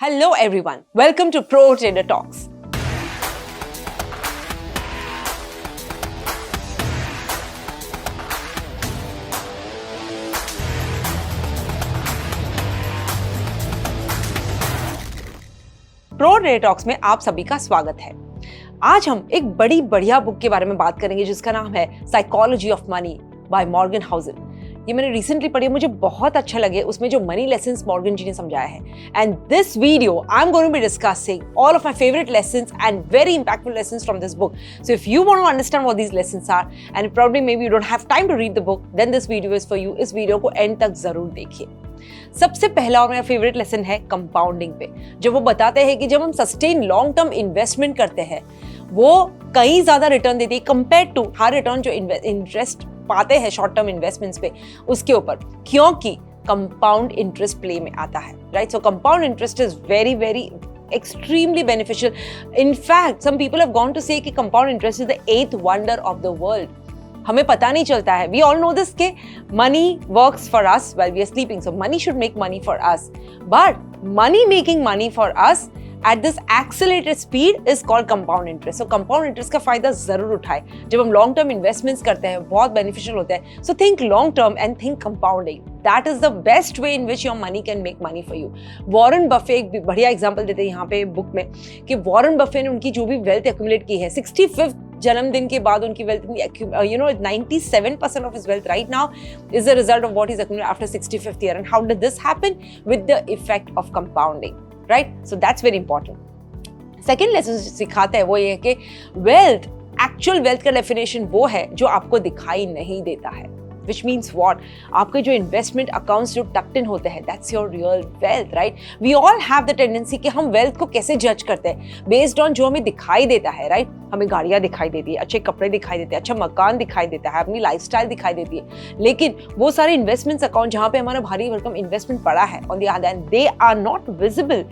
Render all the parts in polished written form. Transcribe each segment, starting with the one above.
Hello everyone, welcome to Pro Trader Talks. Pro trader talks में आप सभी का स्वागत है। आज हम एक बड़ी बढ़िया बुक के बारे में बात करेंगे जिसका नाम है psychology of money by Morgan Housel. ये मैंने रिसेंटली पढ़ी, मुझे बहुत अच्छा लगे उसमें जो मनी लेसन्स मॉर्गन जी ने समझाया है। And this video I am going to be discussing all of my favourite lessons and very impactful lessons from this book. So if you want to understand what these lessons are and probably may be you don't have time to read the book, then this video is for you. इस video को end तक जरूर देखिए। सबसे पहला और मेरा favourite lesson है कंपाउंडिंग पे, जो वो बताते हैं कि जब हम सस्टेन लॉन्ग टर्म इन्वेस्टमेंट करते हैं वो कहीं ज्यादा रिटर्न देती है कंपेयर टू हर रिटर्न जो इंटरेस्ट पाते हैं शॉर्ट टर्म इन्वेस्टमेंट्स पे उसके ऊपर, क्योंकि कंपाउंड इंटरेस्ट प्ले में आता है, right. So compound interest is very very extremely beneficial. In fact, some people have gone to say कि compound interest is the eighth wonder of the world. हमें पता नहीं चलता है। We all know this कि money works for us while we are sleeping. So money should make money for us. But money making money for us at this accelerated speed is called compound interest. So compound interest का फायदा जरूर उठाए। जब हम long term investments करते हैं बहुत beneficial होता है। So think long term and think compounding. That is the best way in which your money can make money for you. Warren Buffett एक बढ़िया एग्जांपल देते हैं यहाँ पे बुक में कि वॉरेन बफे ने उनकी जो भी वेल्थ एक्यूमुलेट की है 65th जन्मदिन के बाद उनकी wealth 97% of his wealth right now is the result of what he's accumulated after 65th year. And how did this happen? With the effect of compounding, right? So that's very important. Second lesson सिखाता है वो ये है कि wealth, actual wealth का definition वो है जो आपको दिखाई नहीं देता है। Which means what? आपके जो investment accounts जो tucked in होते हैं, that's your real wealth, right? We all have the tendency कि हम wealth को कैसे judge करते हैं based on जो हमें दिखाई देता है, right? हमें गाड़ियाँ दिखाई देती है, अच्छे कपड़े दिखाई देते हैं, अच्छा मकान दिखाई देता है, अपनी लाइफस्टाइल दिखाई देती है, लेकिन वो सारे इन्वेस्टमेंट्स अकाउंट जहाँ पे हमारा भारी भरकम इन्वेस्टमेंट पड़ा है on the other hand, they are not visible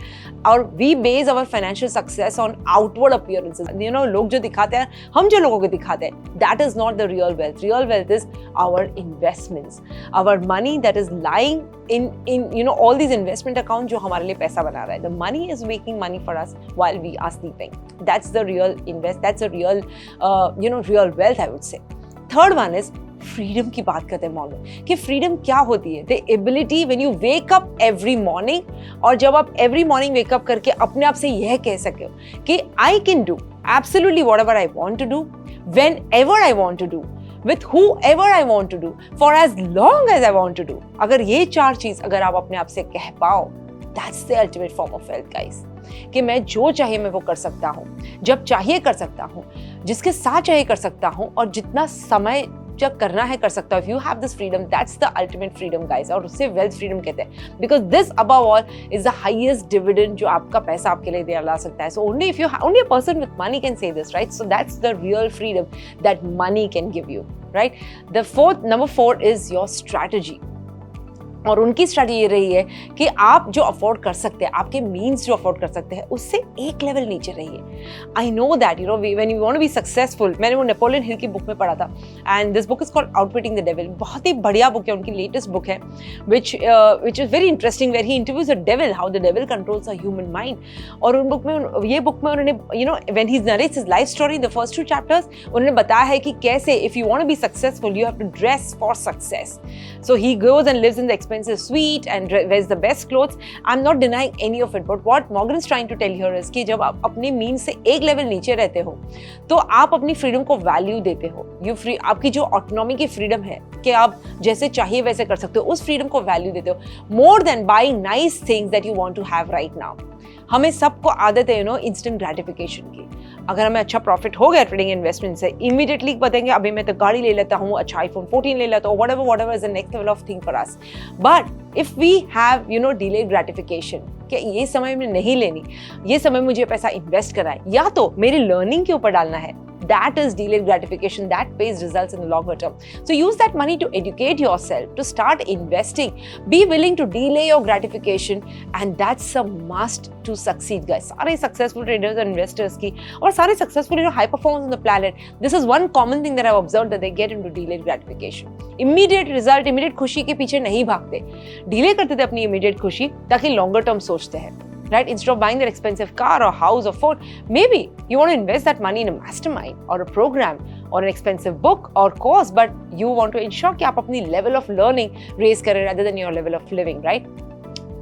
और we base our financial success on outward appearances. You know, लोग जो दिखाते हैं, हम जो लोगों को दिखाते हैं, that is not the real wealth. Real wealth is our investments, our money that is lying in all these investment account जो हमारे लिए पैसा बना रहा है. The money is making money for us while we are sleeping. That's the real that's a real real wealth I would say. Third one is freedom की बात करते हैं मॉर्गन कि फ्रीडम क्या होती है। The ability when you wake up every morning, और जब आप एवरी मॉर्निंग वेकअप करके अपने आप से यह कह सके कि I can do absolutely whatever I want to do, whenever I want to do, with whoever I want to do, for as long as I want to do. अगर ये चार चीज अगर आप अपने आप से कह पाओ, that's the ultimate form of wealth, guys. कि मैं जो चाहिए मैं वो कर सकता हूँ, जब चाहिए कर सकता हूँ, जिसके साथ चाहिए कर सकता हूँ, और जितना समय जब करना है कर सकता हूँ। If you have this freedom, that's the ultimate freedom, guys. और उससे wealth freedom कहते हैं, because this above all is the highest dividend जो आपका पैसा आपके लिए दिया ला सकता है। So only a person with money can say this, right? So that's the real freedom that money can give you, right? Number four is your strategy. और उनकी स्ट्रैटेजी ये रही है कि आप जो अफोर्ड कर सकते हैं, आपके मीन्स जो अफोर्ड कर सकते हैं, उससे एक लेवल नीचे रहिए। I know that when you want to be successful, मैंने वो नेपोलियन हिल की बुक में पढ़ा था, and this book is called outwitting the devil. बहुत ही बढ़िया बुक है, उनकी लेटेस्ट बुक है, which is very interesting, where he interviews the devil, how the devil controls a human mind. और उन बुक में उन्होंने when he narrates his life story, the first 2 chapters, उन्होंने बताया है कि कैसे if you want to be successful you have to dress for success. So he goes and lives in the expensive suite and wears the best clothes. I'm not denying any of it, but what Morgan is trying to tell here is कि जब आप अपने means से एक level नीचे रहते हो तो आप अपनी फ्रीडम को वैल्यू देते हो। आपकी जो ऑटोनॉमी की फ्रीडम है कि आप जैसे चाहिए वैसे कर सकते हो, उस फ्रीडम को वैल्यू देते हो more than buying nice things that you want to have right now. हमें सबको आदत है इंस्टेंट ग्रेटिफिकेशन की। अगर हमें अच्छा प्रॉफिट हो गया ट्रेडिंग इन्वेस्टमेंट से, इमीडिएटली बताएंगे अभी मैं तो गाड़ी ले लेता हूँ, अच्छा iPhone 14 ले लेता हूँ, whatever is the next level of thing for us. But if we have delayed gratification, कि ये समय में नहीं लेनी, ये समय मुझे पैसा इन्वेस्ट करना है या तो मेरी लर्निंग के ऊपर डालना है, that is delayed gratification that pays results in the longer term. So use that money to educate yourself, to start investing. Be willing to delay your gratification, and that's a must to succeed, guys. सारे successful traders and investors की और सारे successful high performers on the planet, this is one common thing that I've observed, that they get into delayed gratification. Immediate result, immediate खुशी के पीछे नहीं भागते, delay करते थे अपनी immediate खुशी ताकि longer term सोचते हैं। right? Instead of buying that expensive car or house or phone, maybe you want to invest that money in a mastermind or a program or an expensive book or course, but you want to ensure कि आप अपनी level of learning raise करें rather than your level of living, right?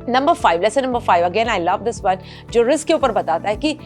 Number 5, lesson number 5, again I love this one, जो risk के ऊपर बताता है कि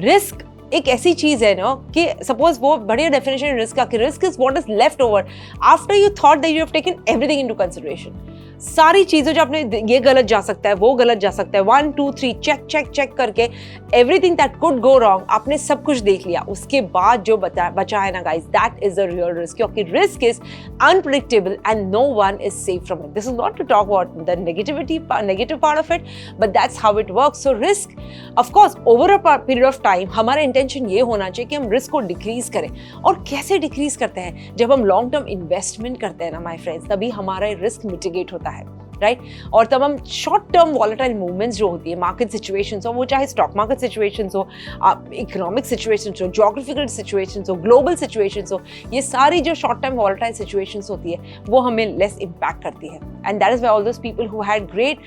risk एक ऐसी चीज है ना कि सपोज वो बढ़िया डेफिनेशन रिस्क का कि risk is what is left over after you thought that you have taken everything into consideration. सारी चीजें जो आपने ये गलत जा सकता है वो गलत जा सकता है 1 2 3 चेक चेक चेक करके everything that could go wrong आपने सब कुछ देख लिया, उसके बाद जो बचा है ना guys, that is the real risk, क्योंकि risk is unpredictable and no one is safe from it. This is not to talk about the negative part of it, but that's how it works. So risk of course over a period of time हमारा intention ये होना चाहिए कि हम risk को decrease करें। और कैसे डिक्रीज करते हैं? जब हम लॉन्ग टर्म इन्वेस्टमेंट करते हैं ना माय फ्रेंड्स, तभी हमारा रिस्क मिटिगेट होता है, राइट? और तब हम शॉर्ट टर्म वॉलेटाइल मूवमेंट्स जो होती है, मार्केट सिचुएशंस हो, वो चाहे स्टॉक मार्केट सिचुएशंस हो, इकोनॉमिक सिचुएशंस हो, ज्योग्राफिकल सिचुएशंस हो, ग्लोबल सिचुएशंस हो, ये सारी जो शॉर्ट टर्म वॉलेटाइल सिचुएशंस होती है वो हमें लेस इम्पैक्ट करती है। And that is why all those people who had great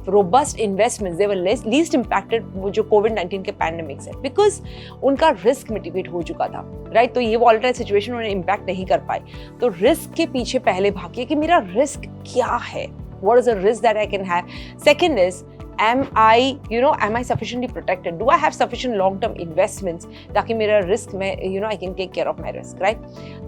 robust investments, they were least impacted जो कोविड-19 के पैंडेमिक से, बिकॉज उनका रिस्क मिटिगेट हो चुका था, राइट? तो ये वॉलेटाइल सिचुएशन उन्हें इम्पैक्ट नहीं कर पाई। तो रिस्क के पीछे पहले भागिए कि मेरा रिस्क क्या है, what is the risk that I can have. Second is, am I sufficiently protected? Do I have sufficient long-term investments ताकि मेरा risk में I can take care of my risk, right?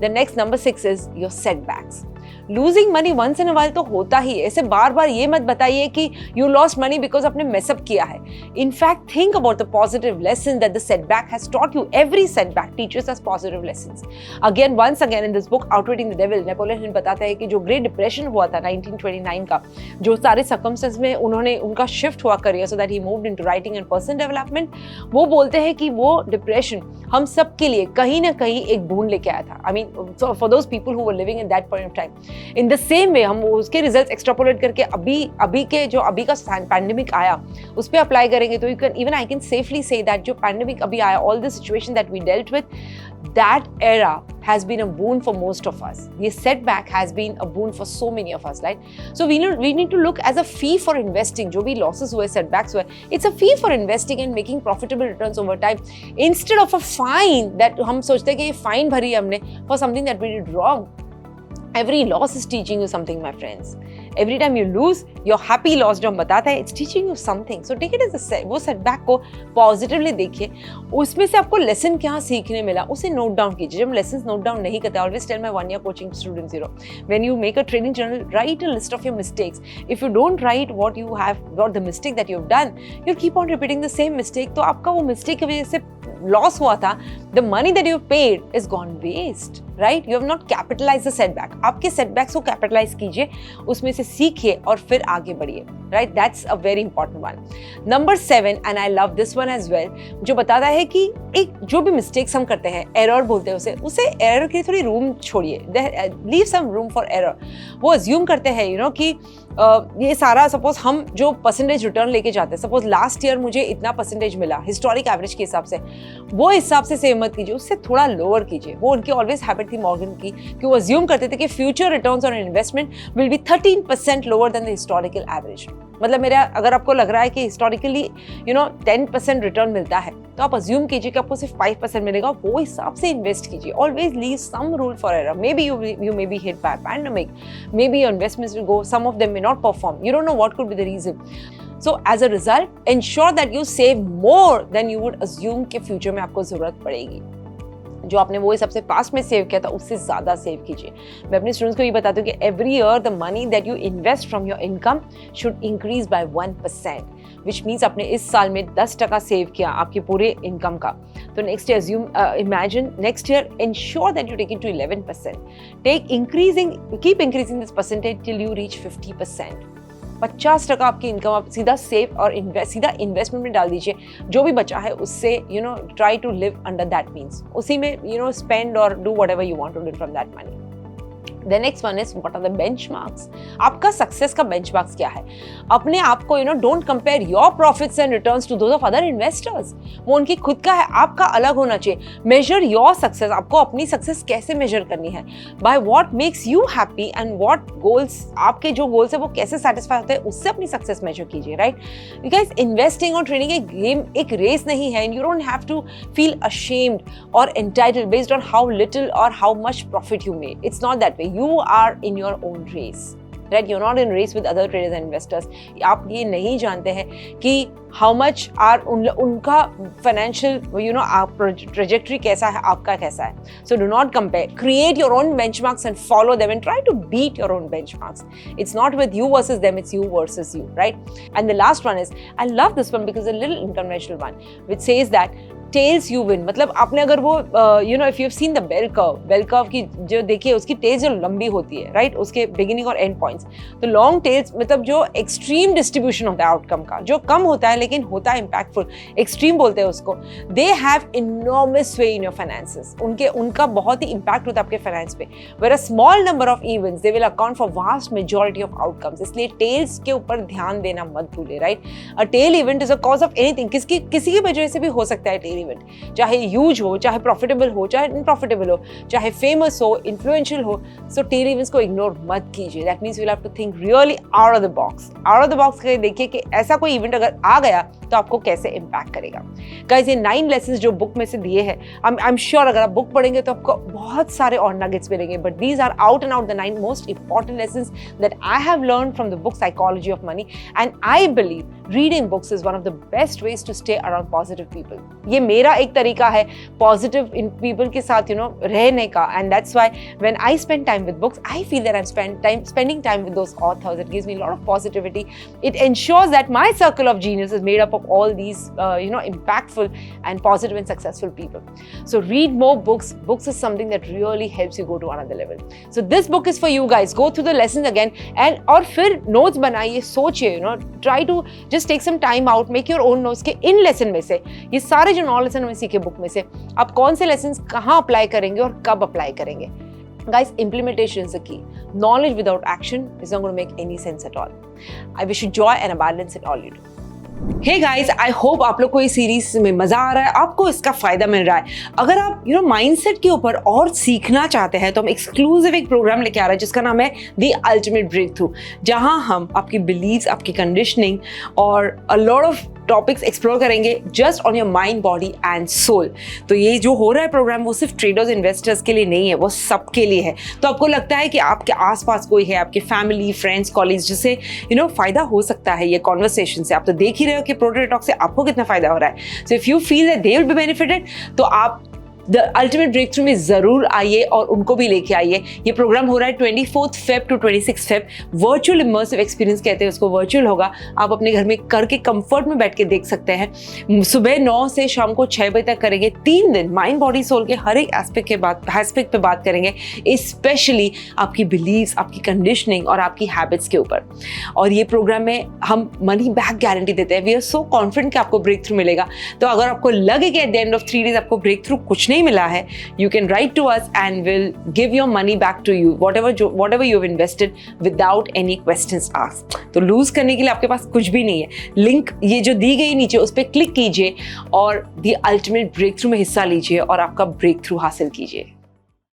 The next number 6 is your setbacks. Losing money once in a while तो होता ही है, ऐसे बार बार ये मत बताइए कि यू लॉस्ट मनी बिकॉज आपने मेसअप किया है। In fact think about the positive lesson that the setback has taught you. Every setback teaches us positive lessons. Again once again in this book outwitting the devil, Napoleon Hill बताता है कि जो great depression हुआ था 1929 का, जो सारे circumstance में उन्होंने उनका शिफ्ट हुआ career so that he moved into writing and personal development, वो बोलते हैं कि वो डिप्रेशन हम सब के लिए कहीं ना कहीं एक बूंद लेके आया था। I mean for those people who were living in that point of time. In the same way हम उसके रिजल्ट्स एक्सट्रापोलेट करके अभी का पैंडेमिक आया उस पर अप्लाई करेंगे तो you can even I can safely say that जो पैंडेमिक अभी आया, all the situation that we dealt with, that era has been a boon for most of us. The setback has been a boon for so many of us, right? So we need to look as a fee for investing. जो भी losses हुए, setbacks हुए, it's a fee for investing and making profitable returns over time, instead of a fine that हम सोचते हैं कि ये fine भरी है हमने for something that we did wrong. Every loss is teaching you something, my friends. Every time you lose, your happy loss जो हम बताते हैं, it's teaching you something. So take it as a वो setback को positively देखिए, उसमें से आपको lesson क्या सीखने मिला उसे note down कीजिए। जब lessons note down नहीं करते, always tell my 1-year coaching students, when you make a training journal, write a list of your mistakes. If you don't write what the mistake that you've done, you'll keep on repeating the same mistake. तो आपका वो mistake की वजह से loss हुआ था, the money that you paid is gone waste, right? You have not capitalized the setback. आपके setbacks को capitalize कीजिए, उसमें से सीखिए और फिर आगे बढ़िए, right? That's a very important one. Number 7, and I love this one as well, जो बताता है कि एक जो भी mistakes हम करते हैं, error बोलते हैं उसे error के लिए थोड़ी room छोड़िए, leave some room for error. वो assume करते हैं कि ये सारा सपोज हम जो परसेंटेज रिटर्न लेके जाते हैं, सपोज लास्ट ईयर मुझे इतना परसेंटेज मिला हिस्टोरिक एवरेज के हिसाब से, वो हिसाब से सेव मत कीजिए, उससे थोड़ा लोअर कीजिए। वो उनकी ऑलवेज हैबिट थी मॉर्गन की कि वो अज्यूम करते थे कि future returns on investment will be 13% lower than the historical average. मतलब अगर आपको लग रहा है कि हिस्टोरिकली 10% रिटर्न मिलता है तो आप अज्यूम कीजिए कि आपको सिर्फ 5% मिलेगा, वो हिसाब से इन्वेस्ट कीजिए। Always leave sum rule for error. May be you may be hit by a pandemic, maybe your investments will go, some of them may not perform, you don't know what could be the reason. So as a result, ensure that you save more than you would assume कि future में आपको जरूरत पड़ेगी। जो आपने वो सबसे past में सेव किया था उससे ज़्यादा सेव कीजिए। मैं अपने स्टूडेंट्स को ये बताती हूँ कि every year the money that you invest from your income should increase by 1%, which means आपने इस साल में 10% सेव किया आपके पूरे इनकम का, तो next year imagine next year ensure that you take it to 11%, keep increasing this percentage till you reach 50%। 50% आपकी इनकम आप सीधा सेव और सीधा इन्वेस्टमेंट में डाल दीजिए। जो भी बचा है उससे try to live under that means, उसी में स्पेंड और do whatever you want to do from that money. The next one is what are the benchmarks? आपका सक्सेस का बेंचमार्क्स क्या है? अपने आप को don't compare your profits and returns to those of other investors. वो उनकी खुद का है, आपका अलग होना चाहिए। मेजर योर सक्सेस, आपको अपनी सक्सेस कैसे मेजर करनी है? By what makes you happy and what goals, आपके जो गोल्स है वो कैसे सेटिस्फाई होते हैं, उससे अपनी सक्सेस मेजर कीजिए, राइट? बिकॉज इन्वेस्टिंग और ट्रेडिंग एक गेम, एक रेस नहीं है, and you don't have to feel ashamed और entitled based on how little और how much profit you made. It's not that way. You are in your own race, right? You're not in race with other traders and investors. आप ये नहीं जानते हैं कि how much are उनका financial, trajectory कैसा है, आपका कैसा है. So do not compare. Create your own benchmarks and follow them and try to beat your own benchmarks. It's not with you versus them, it's you versus you, right? And the last one is, I love this one because it's a little unconventional one, which says that tails you win. मतलब आपने अगर वो if you seen the bell curve की जो देखिए, उसकी tales जो लंबी होती है, राइट, उसके बिगिनिंग और एंड पॉइंट्स, तो लॉन्ग टेल्स मतलब जो एक्सट्रीम डिस्ट्रीब्यूशन होता है आउटकम का, जो कम होता है लेकिन होता है इम्पैक्टफुल, एक्सट्रीम बोलते हैं उसको, they have enormous way in your finances. उनका बहुत ही इम्पैक्ट होता है आपके फाइनेंस पे। Where a small number of events they will account for vast majority of outcomes. इसलिए टेल्स के ऊपर ध्यान देना मत भूलिए, right? A tail event is a cause of anything. किसी की वजह से भी हो सकता है टेल इवेंट, चाहे ह्यूज हो, चाहे प्रॉफिटेबल हो, चाहे इनप्रॉफिटेबल हो, चाहे फेमस हो, इन्फ्लुएंशियल हो। सो टेल इवेंट्स को इग्नोर मत कीजिए। That means you will have to think really out of the box. Out of the box करके देखिए कि ऐसा कोई इवेंट अगर आ गया तो आपको कैसे इम्पैक्ट करेगा। गाइस, ये 9 लेसन्स जो बुक में से दिए हैं, आई एम श्योर अगर आप बुक पढ़ेंगे तो आपको बहुत सारे और नगेट्स मिलेंगे, but these are out and out the 9 most important lessons that I have learned from the book Psychology of Money, and I believe reading books is one of the best ways to stay around positive people. ये मेरा एक तरीका है positive in people के साथ रहने का, and that's why when I spend time with books I feel that I am spending time with those authors. It gives me a lot of positivity. It ensures that my circle of genius is made up of all these impactful and positive and successful people. So read more books. Books is something that really helps you go to another level. So this book is for you guys. Go through the lessons again and और फिर notes बनाइए, सोचिए, try to just take some time out, make your own notes के इन lesson में से, ये सारे जो 9 lesson हमें सीखे बुक में से, आप कौन से lessons कहाँ apply करेंगे और कब apply करेंगे। Guys, implementation is the key. Knowledge without action is not going to make any sense at all. I wish you joy and abundance in all you do. Hey guys, I hope आप लोग को ये series में मजा आ रहा है, आपको इसका फायदा मिल रहा है। अगर आप माइंडसेट के ऊपर और सीखना चाहते हैं तो हम एक्सक्लूसिव एक प्रोग्राम लेके आ रहे हैं जिसका नाम है द अल्टीमेट ब्रेक थ्रू, जहां हम आपकी बिलीव्स, आपकी कंडीशनिंग और a lot of topics explore करेंगे just on your mind, body and soul. तो ये जो हो रहा है प्रोग्राम वो सिर्फ ट्रेडर्स, इन्वेस्टर्स के लिए नहीं है, वो सबके लिए है। तो आपको लगता है कि आपके आसपास कोई है, आपके फैमिली, फ्रेंड्स, कॉलीग्स, जिससे फायदा हो सकता है ये कॉन्वर्सेशन से। आप तो देख ही रहे हो कि प्रो ट्रेडर टॉक से आपको कितना फायदा हो रहा है। सो if you feel that they will be benefited, तो आप द अल्टीमेट ब्रेक थ्रू में जरूर आइए और उनको भी लेके आइए। ये प्रोग्राम हो रहा है 24 Feb to 26 Feb। Virtual immersive experience कहते हैं उसको, वर्चुअल होगा। आप अपने घर में करके कंफर्ट में बैठ के देख सकते हैं। सुबह 9 से शाम को 6 बजे तक करेंगे। 3 दिन माइंड, बॉडी, सोल के हर एक एस्पेक्ट पे बात करेंगे, स्पेशली आपकी बिलीव्स, आपकी कंडीशनिंग और आपकी हैबिट्स के ऊपर। और ये प्रोग्राम में हम मनी बैक गारंटी देते हैं। वी आर सो कॉन्फिडेंट कि आपको ब्रेक थ्रू मिलेगा। तो अगर आपको लगे कि at the end of 3 days आपको ब्रेक थ्रू कुछ नहीं मिला है, you can write to us and we'll give your money back to you, whatever you have invested without any questions asked. तो लूज करने के लिए आपके पास कुछ भी नहीं है। लिंक ये जो दी गई नीचे, उस पर क्लिक कीजिए और द अल्टीमेट ब्रेक थ्रू में हिस्सा लीजिए और आपका ब्रेक थ्रू हासिल कीजिए।